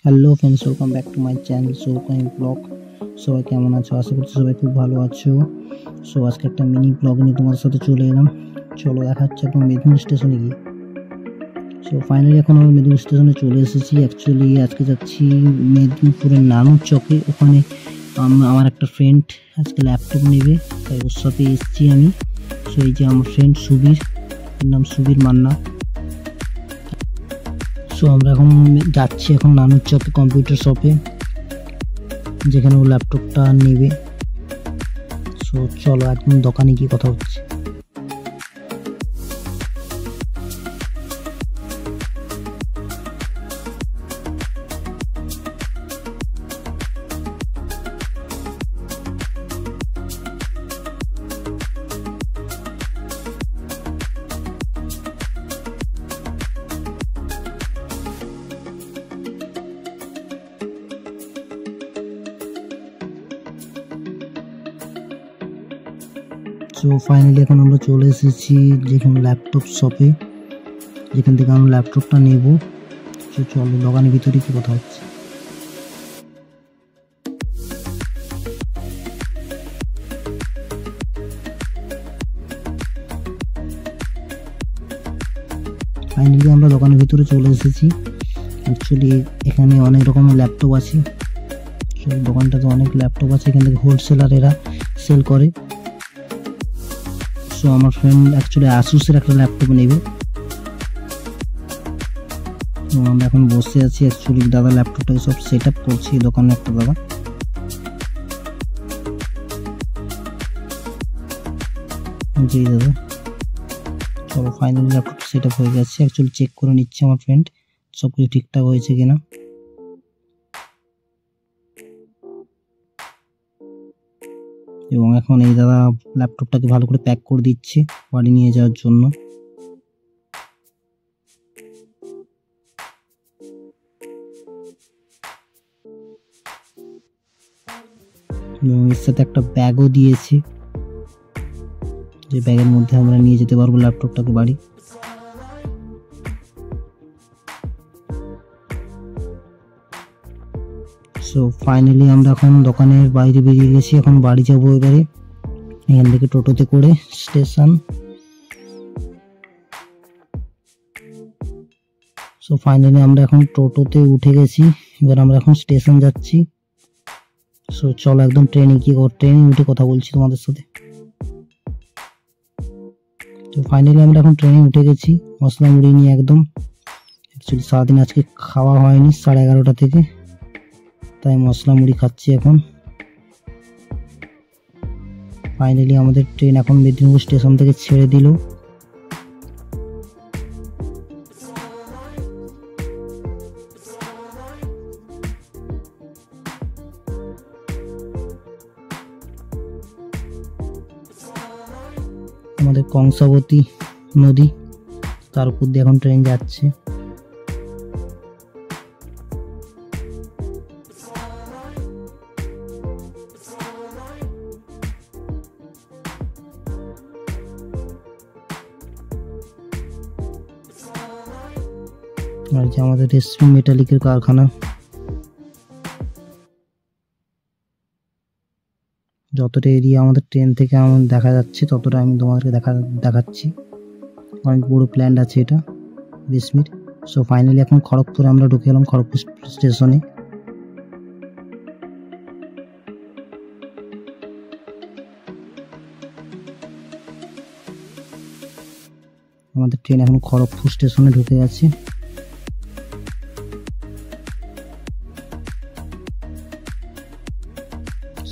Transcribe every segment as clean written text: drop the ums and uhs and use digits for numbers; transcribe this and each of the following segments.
Hello friends, welcome back to my channel সৌকাই blog. সবাই কেমন আছো? আশা করছি সবাই খুব ভালো আছো। সো আজকে একটা মিনি ব্লগ নিয়ে তোমাদের সাথে চলে এলাম। চলো দেখা হচ্ছে একদম মেদিনীপুর স্টেশনে গিয়ে। সো ফাইনালি এখন আমরা মেদিনীপুর স্টেশনে চলে এসেছি। অ্যাকচুয়ালি আজকে যাচ্ছি মেদিনীপুরের নানুর চকে। ওখানে আমার একটা ফ্রেন্ড আজকে ল্যাপটপ নেবে, তাই ওর সাথে এসেছি আমি। সো এই যে আমার ফ্রেন্ড সুবীর, এর নাম সুবীর মান্না। সো আমরা এখন যাচ্ছি এখন নানুর চকে কম্পিউটার শপে, যেখানে ও ল্যাপটপটা নেবে। সো চলো একদম দোকানে গিয়ে কথা হচ্ছে। সো ফাইনালি এখন আমরা চলে এসেছি যেখানে ল্যাপটপ শপে, যেখান থেকে আমরা ল্যাপটপটা নেব। তো চলো দোকানের ভিতরে কি কথা হচ্ছে। ফাইনালি আমরা দোকানের ভিতরে চলে এসেছি। অ্যাকচুয়ালি এখানে অনেক রকমের ল্যাপটপ আছে। দোকানটাতে অনেক ল্যাপটপ আছে, এখান থেকে হোলসেলার এরা সেল করে। সো আমার ফ্রেন্ড অ্যাকচুয়ালি আসুসের একটা ল্যাপটপ নেবে। তো আমরা এখন বসে আছি। অ্যাকচুয়ালি দাদা ল্যাপটপটাকে সব সেট আপ করছি দোকানে একটা দাদা। জি দাদা, চলো ফাইনালি ল্যাপটপ সেট আপ হয়ে গেছে। অ্যাকচুয়ালি চেক করে নিচ্ছে আমার ফ্রেন্ড সব কিছু ঠিকঠাক হয়েছে কিনা। এবং এখন এই দাদা ল্যাপটপটাকে ভালো করে প্যাক করে দিচ্ছে বাড়ি নিয়ে যাওয়ার জন্য। এবং এর সাথে একটা ব্যাগও দিয়েছে, যে ব্যাগের মধ্যে আমরা নিয়ে যেতে পারবো ল্যাপটপটাকে বাড়ি। সো ফাইনালি আমরা এখন দোকানের বাইরে বেরিয়ে গেছি, এখন বাড়ি যাবো এবারে এখান থেকে টোটোতে করে স্টেশন। সো ফাইনালি আমরা এখন টোটোতে উঠে গেছি, এবার আমরা এখন স্টেশন যাচ্ছি। সো চলো একদম ট্রেনে উঠে কথা বলছি তোমাদের সাথে। তো ফাইনালি আমরা এখন ট্রেনে উঠে গেছি মশলা মুড়ি নিয়ে একদম। অ্যাকচুয়ালি সারাদিন আজকে খাওয়া হয়নি 11:30 থেকে, তাই মশলা মুড়ি খাচ্ছি এখন। ফাইনালি আমাদের ট্রেন এখন মেদিনীপুর স্টেশন থেকে ছেড়ে দিল। আমাদের কংসাবতী নদী, তার উপর দিয়ে এখন ট্রেন যাচ্ছে। আর যে আমাদের রেশমি মেটালিকের কারখানা, যতটা এরিয়া আমাদের ট্রেন থেকে আমার দেখা যাচ্ছে ততটা আমি তোমাদেরকে দেখাচ্ছি। অনেক বড় প্ল্যান্ট আছে এটা রেশমির। সো ফাইনালি এখন খড়গপুরে আমরা ঢুকে গেলাম, খড়গপুর স্টেশনে। আমাদের ট্রেন এখন খড়গপুর স্টেশনে ঢুকে গেছে।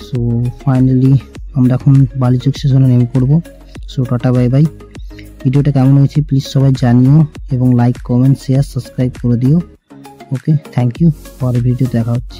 সো ফাইনালি আমরা এখন বালিচক স্টেশনে নেমে পড়বো। So tata bye bye. ভিডিওটা কেমন হয়েছে প্লিজ সবাই জানিও, এবং লাইক কমেন্ট শেয়ার সাবস্ক্রাইব করে দিও। ওকে, থ্যাংক ইউ। পরের ভিডিও দেখা হচ্ছে।